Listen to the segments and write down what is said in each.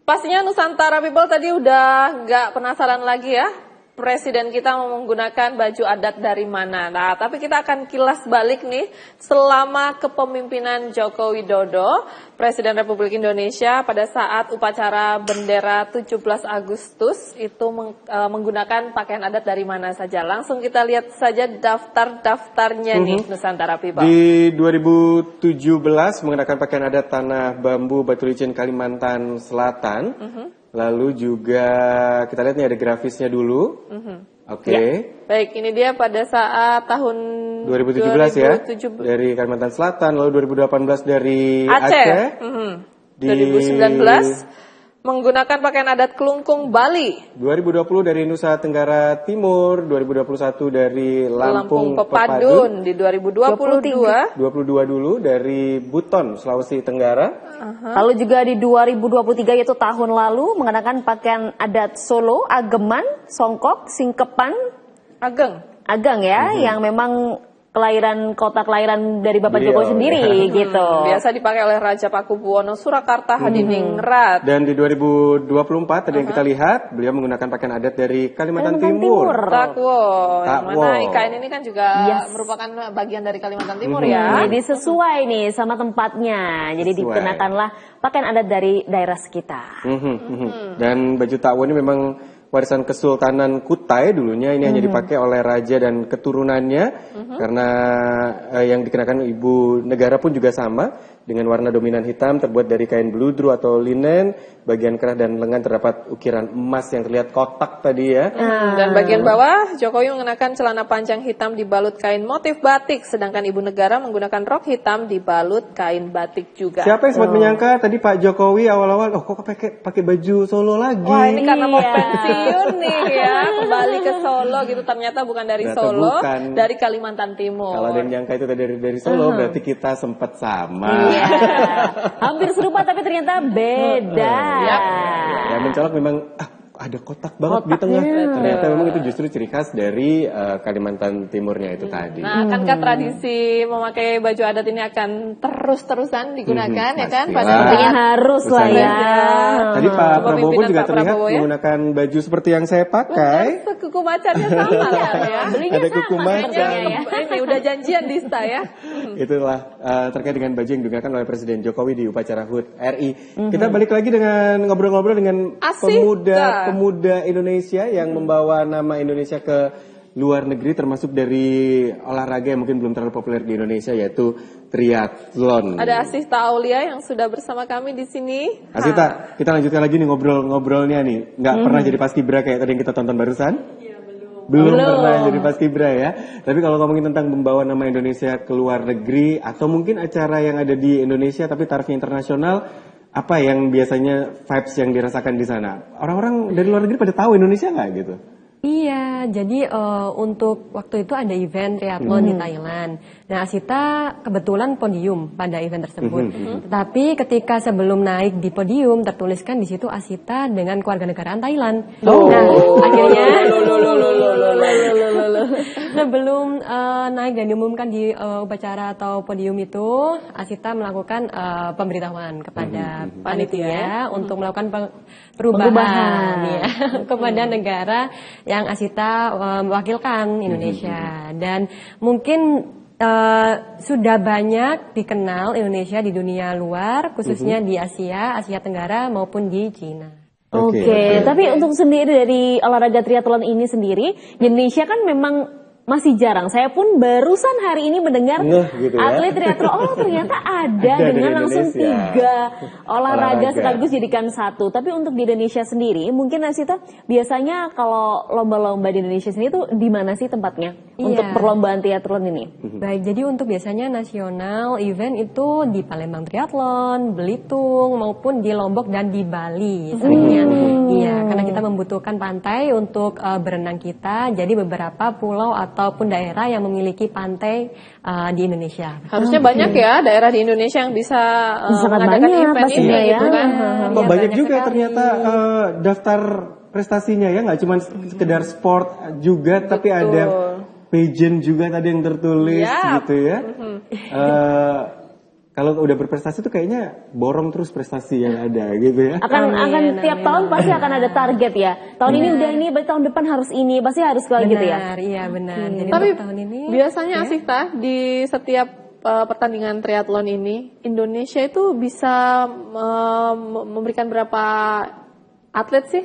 Pastinya Nusantara People tadi udah nggak penasaran lagi ya, Presiden kita mau menggunakan baju adat dari mana. Nah, tapi kita akan kilas balik nih, selama kepemimpinan Joko Widodo, Presiden Republik Indonesia pada saat upacara bendera 17 Agustus itu menggunakan pakaian adat dari mana saja. Langsung kita lihat saja daftar-daftarnya nih Nusantara People. Di 2017 menggunakan pakaian adat tanah bambu Batu Licin Kalimantan Selatan. Lalu juga kita lihat nih ada grafisnya dulu. Oke. Ya. Baik, ini dia pada saat tahun 2017 ya. Dari Kalimantan Selatan, lalu 2018 dari Aceh. 2019 menggunakan pakaian adat Kelungkung Bali. 2020 dari Nusa Tenggara Timur, 2021 dari Lampung Pepadun. Di 2022 dulu dari Buton, Sulawesi Tenggara. Lalu juga di 2023 yaitu tahun lalu mengenakan pakaian adat Solo, Ageman, Songkok, Singkepan, Ageng ya, yang memang kota kelahiran dari Bapak Jokowi sendiri gitu. Biasa dipakai oleh Raja Pakubuwono Surakarta Hadiningrat. Dan di 2024 tadi yang kita lihat beliau menggunakan pakaian adat dari Kalimantan Timur. Takwo. Mana IKN ini kan juga merupakan bagian dari Kalimantan Timur ya. Jadi sesuai nih sama tempatnya. Jadi dikenakanlah pakaian adat dari daerah sekitar. Dan baju takwo ini memang warisan Kesultanan Kutai dulunya, ini hanya dipakai oleh raja dan keturunannya karena yang dikenakan ibu negara pun juga sama dengan warna dominan hitam terbuat dari kain beludru atau linen, bagian kerah dan lengan terdapat ukiran emas yang terlihat kotak tadi ya. Dan bagian bawah Jokowi mengenakan celana panjang hitam dibalut kain motif batik, sedangkan ibu negara menggunakan rok hitam dibalut kain batik juga. Siapa yang sempat menyangka tadi Pak Jokowi awal-awal kok pakai baju Solo lagi? Wah, ini karena mau pensiun nih ya, kembali ke Solo gitu. Ternyata bukan dari Solo, dari Kalimantan Timur. Kalau ada yang nyangka itu dari Solo, berarti kita sempat sama. Hampir serupa tapi ternyata beda. Ya mencolok memang ada kotak banget di tengah. Ternyata memang itu justru ciri khas dari Kalimantan Timurnya itu tadi. Nah, akankah tradisi memakai baju adat ini akan terus-terusan digunakan ya kan? Pastinya harus lah ya. Tadi Pak Prabowo pun juga terlihat menggunakan baju seperti yang saya pakai. Kuku macannya sama ya. Ada kuku macan. Ini udah janjian di Sta ya. Itulah terkait dengan baju yang digunakan oleh Presiden Jokowi di upacara HUT RI. Kita balik lagi dengan ngobrol-ngobrol dengan pemuda Indonesia yang membawa nama Indonesia ke luar negeri, termasuk dari olahraga yang mungkin belum terlalu populer di Indonesia, yaitu triathlon. Ada Asita Aulia yang sudah bersama kami di sini. Asita, kita lanjutkan lagi nih ngobrolnya nih. Nggak pernah jadi paskibra kayak tadi yang kita tonton barusan? Iya, belum pernah jadi paskibra ya. Tapi kalau ngomongin tentang membawa nama Indonesia ke luar negeri, atau mungkin acara yang ada di Indonesia tapi tarifnya internasional, apa yang biasanya vibes yang dirasakan di sana? Orang-orang dari luar negeri pada tahu Indonesia nggak gitu? Iya, jadi untuk waktu itu ada event triathlon di Thailand. Nah, Asita kebetulan podium pada event tersebut. Tetapi ketika sebelum naik di podium tertuliskan di situ Asita dengan kewarganegaraan Thailand. Nah, akhirnya sebelum naik dan diumumkan di upacara atau podium itu, Asita melakukan pemberitahuan kepada panitia untuk melakukan perubahan ya, kepada negara yang Asita mewakilkan Indonesia. Dan mungkin sudah banyak dikenal Indonesia di dunia luar, khususnya di Asia Tenggara maupun di Cina. Oke. Tapi untuk sendiri dari olahraga triathlon ini sendiri, Indonesia kan memang masih jarang. Saya pun barusan hari ini mendengar gitu ya? atlet triathlon. Oh, ternyata ada dengan langsung 3 olahraga sekaligus jadikan satu. Tapi untuk di Indonesia sendiri, mungkin Asita biasanya kalau lomba-lomba di Indonesia sendiri itu di mana sih tempatnya untuk perlombaan triathlon ini? Baik, jadi untuk biasanya nasional event itu di Palembang Triathlon, Belitung maupun di Lombok dan di Bali seringnya. Iya, karena kita membutuhkan pantai untuk berenang kita. Jadi beberapa pulau ataupun daerah yang memiliki pantai di Indonesia. Harusnya banyak ya daerah di Indonesia yang bisa mengadakan event ini gitu kan. Banyak juga ternyata daftar prestasinya ya, nggak cuma sekedar sport juga, tapi ada pageant juga tadi yang tertulis gitu ya. kalau udah berprestasi tuh kayaknya borong terus prestasi yang ada gitu ya. Akan tiap tahun pasti akan ada target ya. Tahun ini udah ini, berarti tahun depan harus ini, pasti harus kayak gitu ya. Benar, iya benar. Jadi Tapi untuk tahun ini biasanya Asita di setiap pertandingan triathlon ini Indonesia itu bisa memberikan berapa atlet sih?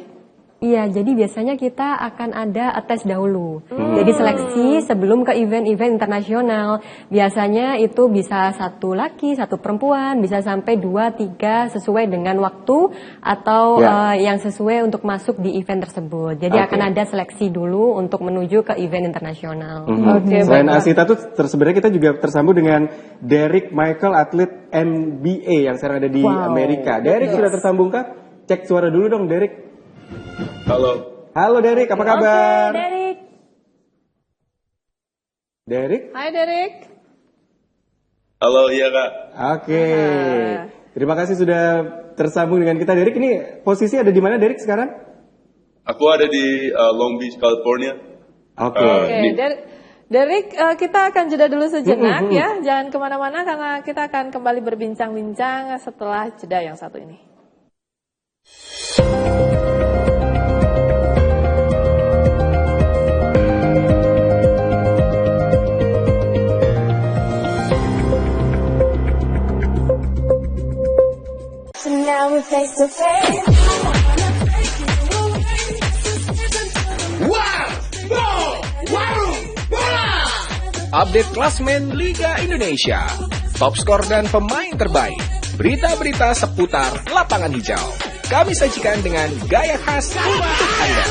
iya, jadi biasanya kita akan ada tes dahulu. Jadi seleksi sebelum ke event-event internasional. Biasanya itu bisa 1 laki, 1 perempuan, bisa sampai 2, 3 sesuai dengan waktu atau yang sesuai untuk masuk di event tersebut. Jadi akan ada seleksi dulu untuk menuju ke event internasional. Selain Asita tuh sebenarnya kita juga tersambung dengan Derek Michael, atlet NBA yang sekarang ada di Amerika. Derek sudah tersambung kah? Cek suara dulu dong, Derek. Halo Derek, apa kabar? Derek. Derek? Hai Derek. Halo, iya Kak. Oke. Terima kasih sudah tersambung dengan kita, Derek. Ini posisi ada di mana, Derek, sekarang? Aku ada di Long Beach, California. Oke. Derek, kita akan jeda dulu sejenak ya. Jangan kemana-mana karena kita akan kembali berbincang-bincang setelah jeda yang satu ini. So now we're face to face. Update klasmen Liga Indonesia, top skor dan pemain terbaik, berita-berita seputar lapangan hijau. Kami sajikan dengan gaya khas untuk Anda.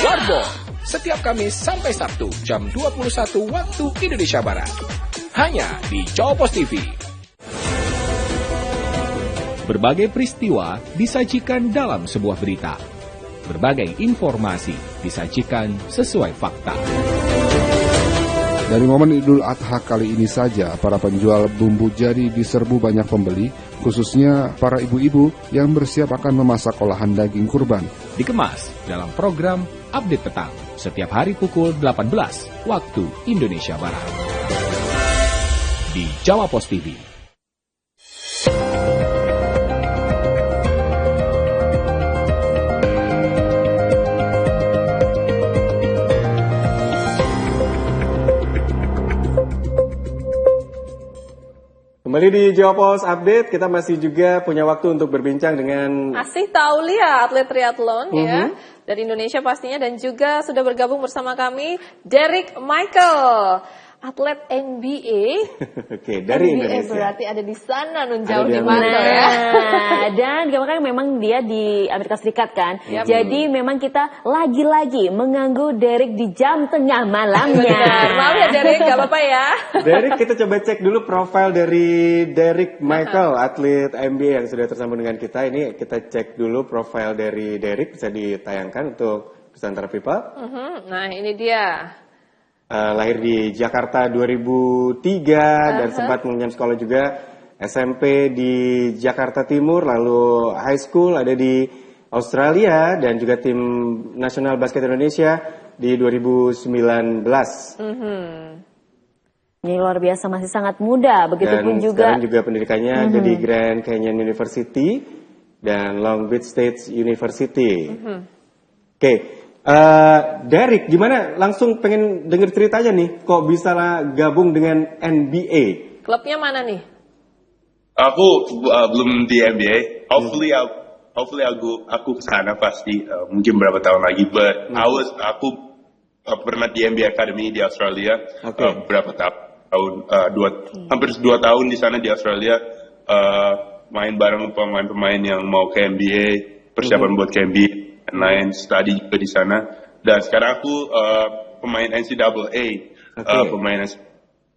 Warball, setiap Kamis sampai Sabtu jam 21 waktu Indonesia Barat. Hanya di Jawa Pos TV. Berbagai peristiwa disajikan dalam sebuah berita. Berbagai informasi disajikan sesuai fakta. Dari momen Idul Adha kali ini saja, para penjual bumbu jadi diserbu banyak pembeli, khususnya para ibu-ibu yang bersiap akan memasak olahan daging kurban. Dikemas dalam program Update Petang, setiap hari pukul 18 waktu Indonesia Barat. Di Jawa Pos TV. Kembali di Jawa Pos Update, kita masih juga punya waktu untuk berbincang dengan Asita Aulia, atlet triathlon ya dari Indonesia pastinya, dan juga sudah bergabung bersama kami Derek Michael, atlet NBA. Oke, dari NBA Indonesia. berarti ada di sana, nun jauh Ada di di mana ya? Dan makanya memang dia di Amerika Serikat kan. Jadi memang kita lagi-lagi mengganggu Derek di jam tengah malamnya. Maaf ya Derek, gak apa-apa ya. Derek, kita coba cek dulu profil dari Derek Michael, atlet NBA yang sudah tersambung dengan kita. Ini kita cek dulu profil dari Derek, bisa ditayangkan untuk Nusantara People. Nah ini dia. Lahir di Jakarta 2003 dan sempat mengenyam sekolah juga SMP di Jakarta Timur, lalu high school ada di Australia dan juga tim nasional basket Indonesia di 2019. Ini luar biasa, masih sangat muda. Begitupun Dan juga sekarang juga pendidikannya ada di Grand Canyon University dan Long Beach State University. Oke. Derek, gimana? Langsung pengen denger ceritanya nih. Kok bisa gabung dengan NBA? Klubnya mana nih? Aku belum di NBA. Hopefully aku kesana pasti mungkin berapa tahun lagi. But aku pernah di NBA Academy di Australia. Berapa tahun? Hampir 2 tahun di sana di Australia. Main bareng pemain-pemain yang mau ke NBA, persiapan buat ke NBA. Lain study juga di sana, dan sekarang aku pemain NCAA, pemain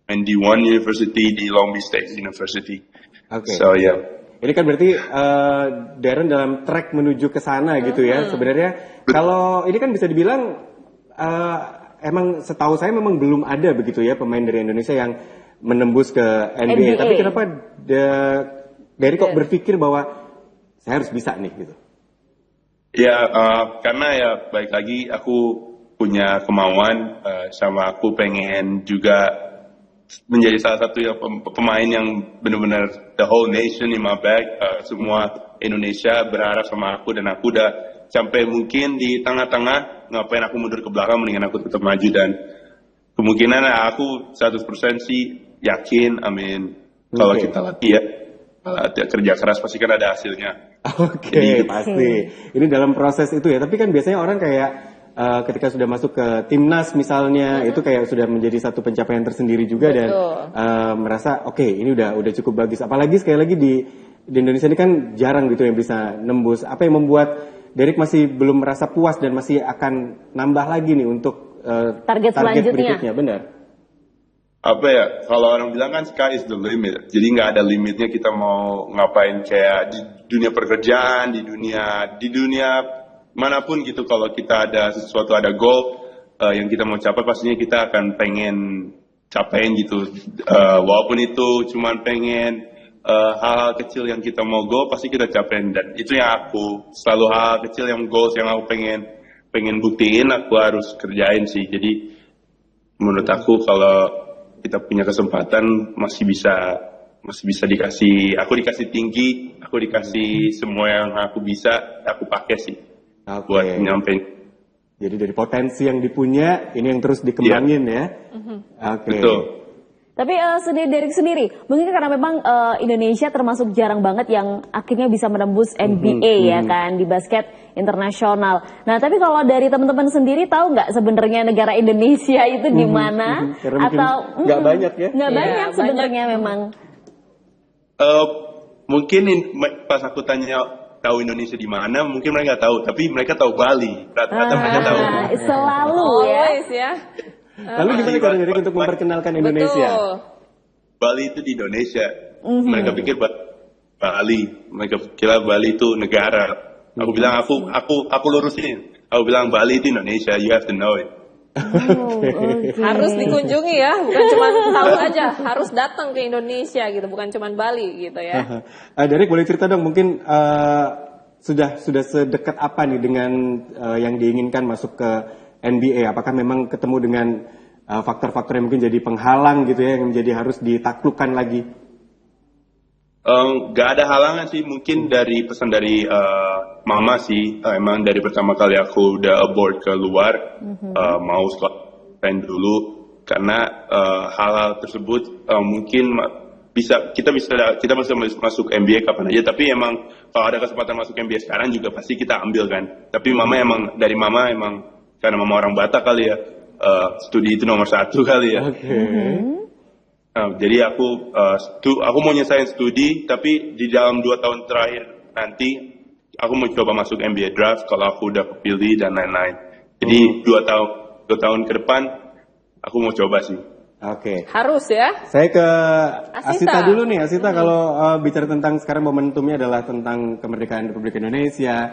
D1 University di Long Beach State University. So Ini kan berarti Darren dalam track menuju ke sana gitu ya. Sebenarnya kalau ini kan bisa dibilang emang setahu saya memang belum ada begitu ya pemain dari Indonesia yang menembus ke NBA. Tapi kenapa Derek kok berpikir bahwa saya harus bisa nih gitu? Ya, karena ya baik lagi aku punya kemauan sama aku pengen juga menjadi salah satu yang pemain yang benar-benar the whole nation in my back. Semua Indonesia berharap sama aku, dan aku udah sampai mungkin di tengah-tengah, ngapain aku mundur ke belakang, mendingan aku tetap maju. Dan kemungkinan aku 100% sih yakin, kalau kita latih kerja keras pasti kan ada hasilnya. Oke, pasti. Ini dalam proses itu ya. Tapi kan biasanya orang kayak ketika sudah masuk ke timnas misalnya, itu kayak sudah menjadi satu pencapaian tersendiri juga. Dan merasa oke, ini udah cukup bagus. Apalagi sekali lagi di Indonesia ini kan jarang gitu yang bisa nembus. Apa yang membuat Derek masih belum merasa puas dan masih akan nambah lagi nih untuk target berikutnya? Benar. Apa ya, kalau orang bilang kan sky is the limit, jadi nggak ada limitnya kita mau ngapain, kayak di dunia pekerjaan, di dunia manapun gitu. Kalau kita ada sesuatu, ada goal yang kita mau capai, pastinya kita akan pengen capain gitu, walaupun itu cuman pengen hal-hal kecil yang kita mau go, pasti kita capain. Dan itu yang aku selalu, hal kecil yang goals yang aku pengen buktiin, aku harus kerjain sih. Jadi menurut aku kalau kita punya kesempatan masih bisa dikasih tinggi, aku dikasih semua yang aku bisa, aku pakai sih buat nyampein. Jadi dari potensi yang dipunya, ini yang terus dikembangin ya. Betul. Tapi Derek sendiri, mungkin karena memang Indonesia termasuk jarang banget yang akhirnya bisa menembus NBA ya kan, di basket internasional. Nah, tapi kalau dari teman-teman sendiri, tahu nggak sebenarnya negara Indonesia itu di mana? Atau nggak banyak ya? Nggak banyak sebenarnya memang. Mungkin pas aku tanya tahu Indonesia di mana, mungkin mereka nggak tahu, tapi mereka tahu Bali. Rata-rata mereka tahu. Selalu ya. Lalu gimana cara Derek untuk memperkenalkan Indonesia? Betul. Bali itu di Indonesia. Mereka pikir Bali, mereka kira Bali itu negara. Aku bilang aku lurusin. Aku bilang Bali itu Indonesia, you have to know it. Harus dikunjungi ya, bukan cuma tahu aja, harus datang ke Indonesia gitu, bukan cuma Bali gitu ya. Derek boleh cerita dong, mungkin sudah sedekat apa nih dengan yang diinginkan masuk ke NBA? Apakah memang ketemu dengan faktor-faktor yang mungkin jadi penghalang gitu ya, yang menjadi harus ditaklukkan lagi? Gak ada halangan sih, mungkin dari pesan dari mama sih. Emang dari pertama kali aku udah abort ke luar, mau sekolah dulu, karena hal-hal tersebut mungkin kita bisa masuk NBA kapan aja. Tapi emang kalau ada kesempatan masuk NBA sekarang juga pasti kita ambil kan. Tapi dari mama emang karena mama orang Batak kali ya, studi itu nomor 1 kali ya. Jadi aku mau nyelesain studi, tapi di dalam 2 tahun terakhir nanti aku mau coba masuk NBA draft kalau aku udah kepilih dan lain-lain. Jadi 2 tahun ke depan aku mau coba sih. Harus ya. Saya ke Asita dulu nih. Asita, kalau bicara tentang sekarang momentumnya adalah tentang kemerdekaan Republik Indonesia.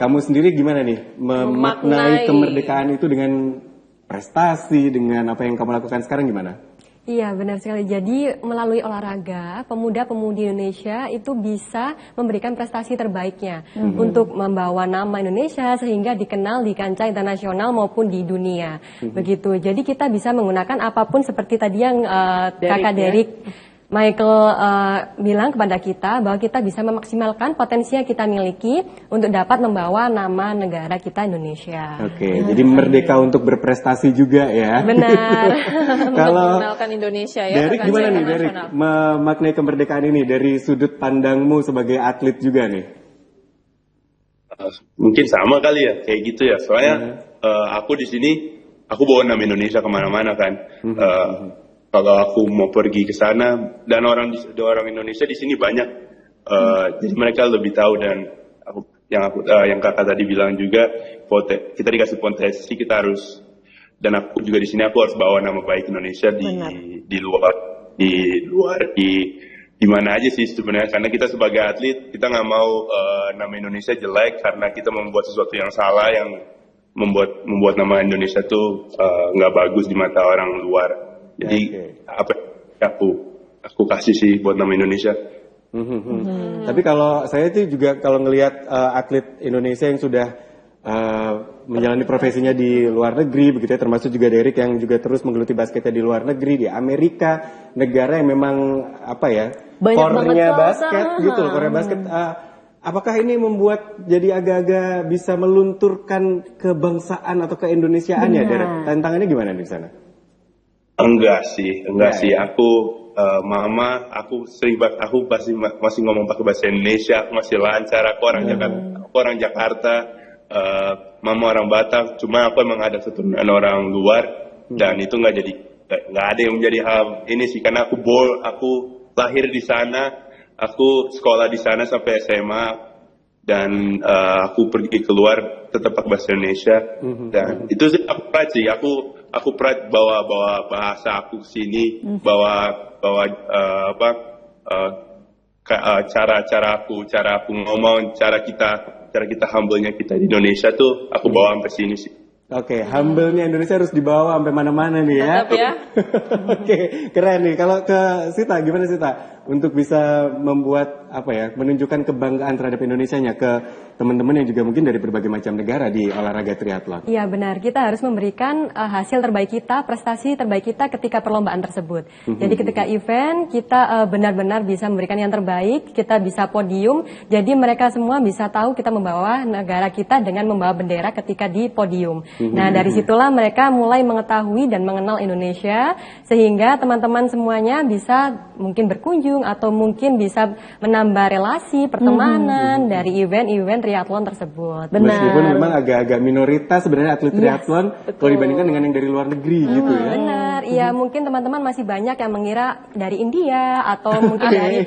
Kamu sendiri gimana nih memaknai kemerdekaan itu dengan prestasi, dengan apa yang kamu lakukan sekarang gimana? Iya, benar sekali. Jadi melalui olahraga, pemuda-pemudi Indonesia itu bisa memberikan prestasi terbaiknya untuk membawa nama Indonesia sehingga dikenal di kancah internasional maupun di dunia. Begitu. Jadi kita bisa menggunakan apapun seperti tadi yang Kakak Derek Michael bilang kepada kita, bahwa kita bisa memaksimalkan potensi yang kita miliki untuk dapat membawa nama negara kita Indonesia. Jadi merdeka untuk berprestasi juga ya. Benar. Kalau mengenalkan Indonesia ya. Derek gimana nih Derek memaknai kemerdekaan ini dari sudut pandangmu sebagai atlet juga nih? Mungkin sama kali ya, kayak gitu ya. Soalnya aku di sini, aku bawa nama Indonesia kemana-mana kan. Kalau aku mau pergi ke sana, dan orang Indonesia di sini banyak, jadi mereka lebih tahu. Dan yang kakak tadi bilang juga, kita dikasih potensi, kita harus, dan aku juga di sini aku harus bawa nama baik Indonesia di luar di mana aja sih sebenarnya. Karena kita sebagai atlet, kita nggak mau nama Indonesia jelek karena kita membuat sesuatu yang salah, yang membuat nama Indonesia tuh nggak bagus di mata orang luar. Jadi apa aku kasih sih buat nama Indonesia. Tapi kalau saya itu juga kalau ngelihat atlet Indonesia yang sudah menjalani profesinya di luar negeri begitu ya, termasuk juga Derek yang juga terus menggeluti basketnya di luar negeri, di Amerika, negara yang memang apa ya, core-nya basket gitu loh, core basket. Apakah ini membuat jadi agak-agak bisa melunturkan kebangsaan atau keindonesiaan ya, Derek? Tantangannya gimana di sana? Enggak sih. Aku mama, aku sering banget, aku pasti masih ngomong pakai bahasa Indonesia, aku masih lancar. Aku orang Jakarta, mama orang Batak. Cuma aku emang ada keturunan orang luar, dan itu nggak ada yang menjadi hal ini sih, karena aku lahir di sana. Aku sekolah di sana sampai SMA, dan aku pergi keluar tetap pakai bahasa Indonesia. Dan itu sih aku pride sih. Aku pride bawa bahasa aku sini, bawa cara aku ngomong, cara kita humble-nya kita di Indonesia tuh aku bawa sampai sini sih. Oke, humble-nya Indonesia harus dibawa sampai mana-mana nih ya. Tetap ya. Oke, keren nih. Kalau ke Sita, gimana Sita? Untuk bisa membuat menunjukkan kebanggaan terhadap Indonesianya ke teman-teman yang juga mungkin dari berbagai macam negara di olahraga triathlon. Iya benar, kita harus memberikan hasil terbaik kita, prestasi terbaik kita ketika perlombaan tersebut. Jadi ketika event kita benar-benar bisa memberikan yang terbaik, kita bisa podium. Jadi mereka semua bisa tahu kita membawa negara kita dengan membawa bendera ketika di podium. Nah dari situlah mereka mulai mengetahui dan mengenal Indonesia, sehingga teman-teman semuanya bisa mungkin berkunjung atau mungkin bisa menambah relasi pertemanan dari event-event triathlon tersebut. Benar. Meskipun memang agak-agak minoritas sebenarnya atlet triathlon kalau dibandingkan dengan yang dari luar negeri gitu ya. Benar, iya mungkin teman-teman masih banyak yang mengira dari India atau mungkin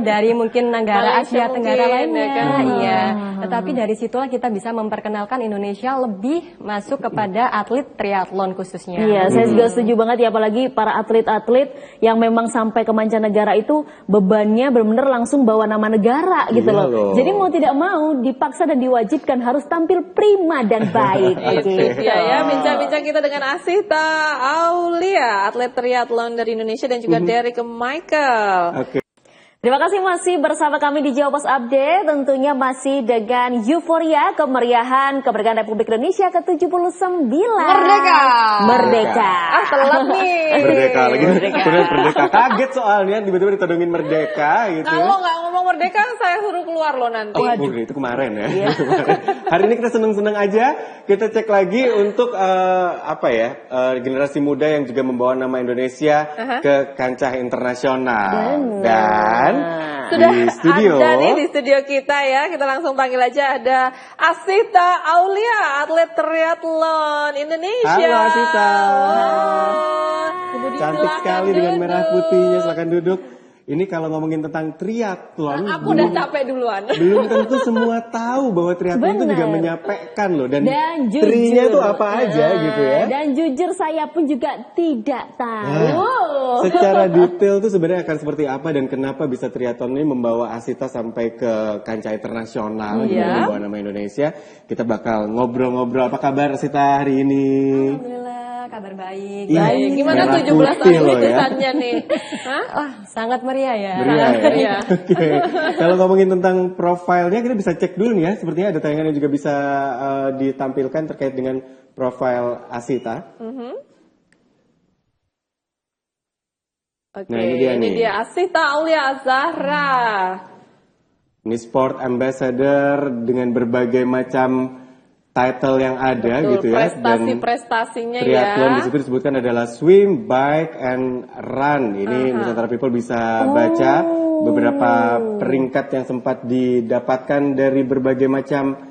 dari mungkin negara Asia Tenggara lainnya. Iya. Tetapi dari situlah kita bisa memperkenalkan Indonesia lebih masuk kepada atlet triathlon khususnya. Iya, saya juga setuju banget ya, apalagi para atlet-atlet yang memang sampai ke mancanegara itu bebannya benar-benar langsung bawa nama negara gitu loh. Jadi mau tidak mau dipaksa dan diwajibkan harus tampil prima dan baik. Itu dia ya, bincang-bincang kita dengan Asita Aulia, atlet triathlon dari Indonesia, dan juga Derek Michael. Terima kasih masih bersama kami di Jawa Post Update, tentunya masih dengan euforia kemeriahan kemerdekaan Republik Indonesia ke-79. Merdeka. Telat nih. Merdeka lagi. Merdeka. Kaget soalnya tiba-tiba ditodongin merdeka gitu. Kalau nggak ngomong merdeka, saya suruh keluar loh nanti. Itu kemarin ya. Hari ini kita seneng-seneng aja. Kita cek lagi untuk generasi muda yang juga membawa nama Indonesia ke kancah internasional. Dan sudah di studio ada nih di studio kita ya. Kita langsung panggil aja, ada Asita Aulia, atlet triathlon Indonesia. Halo Asita. Cantik sekali dengan merah putihnya. Silakan duduk. Ini kalau ngomongin tentang triathlon, aku udah capek duluan. Belum tentu semua tahu bahwa triathlon itu juga menyapekkan loh, dan trinya itu apa aja gitu ya. Dan jujur saya pun juga tidak tahu. Secara detail tuh sebenarnya akan seperti apa dan kenapa bisa triathlon ini membawa Asita sampai ke kancah internasional dengan membawa nama Indonesia. Kita bakal ngobrol-ngobrol. Apa kabar Asita hari ini? Alhamdulillah, kabar baik. Baik. Gimana 17 Agustusannya nih? Sangat meriah ya. Meriah. Oke. Kalau ngomongin tentang profilnya, kita bisa cek dulu nih ya. Sepertinya ada tayangan yang juga bisa ditampilkan terkait dengan profil Asita. Oke, nah, ini dia Asita Aulia Zahra. Ini sport ambassador dengan berbagai macam title yang ada. Betul, gitu ya. prestasi-prestasinya ya. Triathlon di situ disebutkan adalah swim, bike, and run. Ini Nusantara People bisa baca beberapa peringkat yang sempat didapatkan dari berbagai macam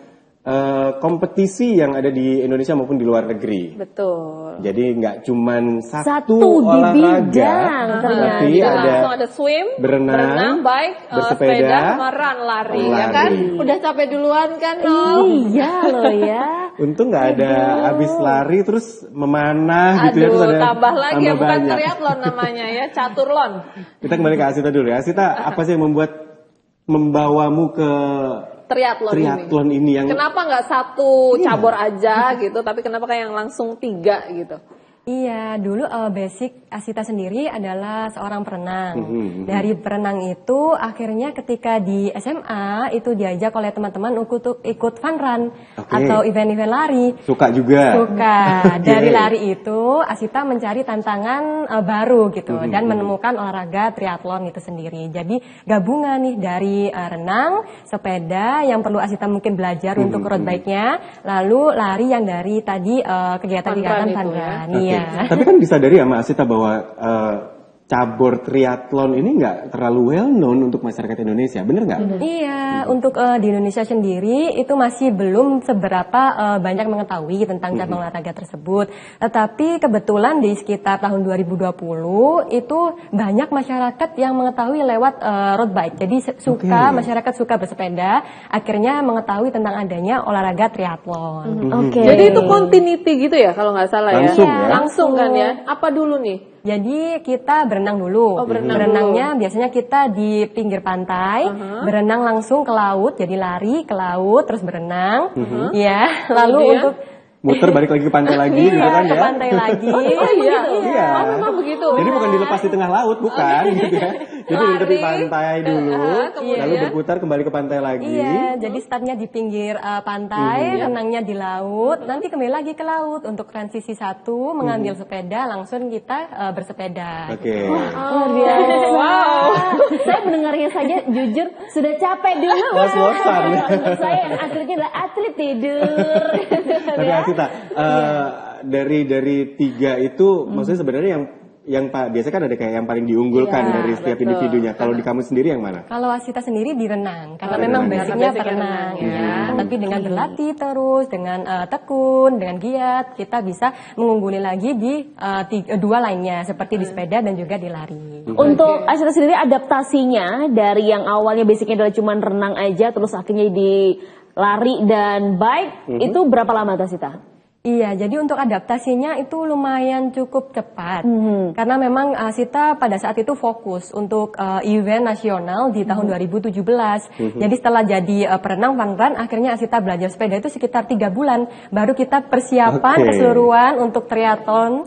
kompetisi yang ada di Indonesia maupun di luar negeri. Betul. Jadi nggak cuman satu olahraga, tapi ada swim, berenang, bike, bersepeda, sama lari. Ya kan? Udah capek duluan kan? Iya loh ya. Untung nggak ada habis lari terus memanah gitu ya. Terus ada tambah lagi ya, bukan triathlon namanya ya, caturlon. Kita kembali ke Asita dulu ya. Asita, apa sih yang membawamu ke triathlon ini yang kenapa nggak satu cabur aja gitu, tapi kenapa kayak yang langsung 3 gitu? Iya, dulu basic Asita sendiri adalah seorang perenang. Dari perenang itu akhirnya ketika di SMA itu diajak oleh teman-teman untuk ikut fun run atau event-event lari. Suka juga. Suka. Dari lari itu Asita mencari tantangan baru gitu dan menemukan olahraga triathlon itu sendiri. Jadi gabungan nih dari renang, sepeda yang perlu Asita mungkin belajar untuk road bike-nya, lalu lari yang dari tadi kegiatan-kegiatan fun run. Iya. Tapi kan disadari ya Mbak Asita bahwa cabur triathlon ini nggak terlalu well known untuk masyarakat Indonesia, bener nggak? Iya, untuk di Indonesia sendiri itu masih belum seberapa banyak mengetahui tentang cabang olahraga tersebut. Tetapi kebetulan di sekitar tahun 2020 itu banyak masyarakat yang mengetahui lewat road bike. Jadi masyarakat suka bersepeda, akhirnya mengetahui tentang adanya olahraga triathlon. Jadi itu continuity gitu ya kalau nggak salah Langsung ya? Langsung kan ya? Apa dulu nih? Jadi kita berenang dulu. Berenangnya biasanya kita di pinggir pantai, berenang langsung ke laut, jadi lari ke laut terus berenang. Ya, lalu untuk muter balik lagi ke pantai lagi gitu kan ke ya? pantai lagi. Iya. Oh memang begitu. Jadi bukan dilepas di tengah laut, bukan gitu ya. Jadi di tepi pantai dulu, lalu berputar kembali ke pantai lagi. Iya, jadi startnya di pinggir pantai, renangnya di laut, nanti kembali lagi ke laut untuk transisi satu, mengambil sepeda, langsung kita bersepeda. Oke. Luar biasa. Wow. Saya mendengarnya saja jujur sudah capek dulu. Was-wasan. Saya yang atletnya adalah atlet tidur. Tapi Asita, dari tiga itu, maksudnya sebenarnya yang biasanya kan ada kayak yang paling diunggulkan dari setiap individunya. Kalau di kamu sendiri yang mana? Kalau Asita sendiri di renang, karena memang basicnya perenang ya. Tapi dengan berlatih terus, dengan tekun, dengan giat, kita bisa mengungguli lagi di dua lainnya, seperti di sepeda dan juga di lari. Untuk Asita sendiri adaptasinya dari yang awalnya basicnya adalah cuma renang aja, terus akhirnya di lari dan bike, itu berapa lama Asita? Iya, jadi untuk adaptasinya itu lumayan cukup cepat. Karena memang Asita pada saat itu fokus untuk event nasional di tahun 2017. Jadi setelah jadi perenang fun run, akhirnya Asita belajar sepeda itu sekitar 3 bulan. Baru kita persiapan keseluruhan untuk triathlon.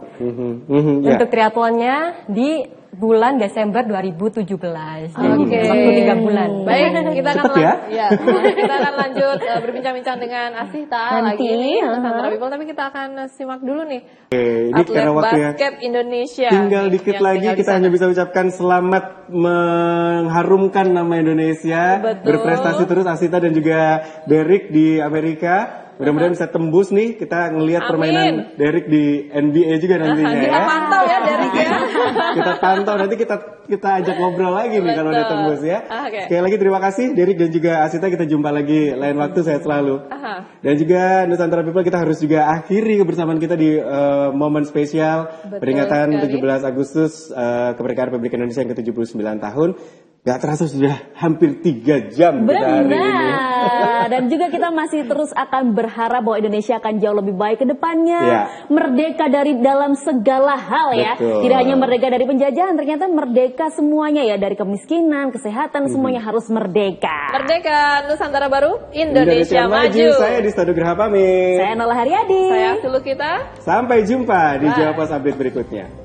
Untuk triathlonnya di bulan Desember 2017. Jadi waktu 3 bulan. Baik, kita akan kita akan lanjut berbincang-bincang dengan Asita lagi Nusantara People, tapi kita akan simak dulu nih. Ini atlet karena waktunya basket Indonesia. tinggal dikit lagi, kita hanya bisa ucapkan selamat mengharumkan nama Indonesia. Berprestasi terus Asita dan juga Derek di Amerika. Mudah-mudahan bisa tembus nih, kita ngelihat permainan Derek di NBA juga nantinya Kita pantau ya Derek ya. Kita pantau, nanti kita ajak ngobrol lagi nih kalau udah tembus ya. Sekali lagi terima kasih Derek dan juga Asita, kita jumpa lagi lain waktu, sehat selalu. Dan juga Nusantara People, kita harus juga akhiri kebersamaan kita di momen spesial peringatan 17 Agustus kemerdekaan Republik Indonesia yang ke-79 tahun. Gak terasa sudah hampir 3 jam kita hari ini. Dan juga kita masih terus akan berharap bahwa Indonesia akan jauh lebih baik ke depannya. Merdeka dari dalam segala hal ya. Tidak hanya merdeka dari penjajahan, ternyata merdeka semuanya ya. Dari kemiskinan, kesehatan, semuanya harus merdeka. Merdeka, Nusantara Baru, Indonesia Maju. Saya Dista Nugraha pamit. Saya Nola Haryadi. Saya Sulu kita. Sampai jumpa di Jawa Pos Update berikutnya.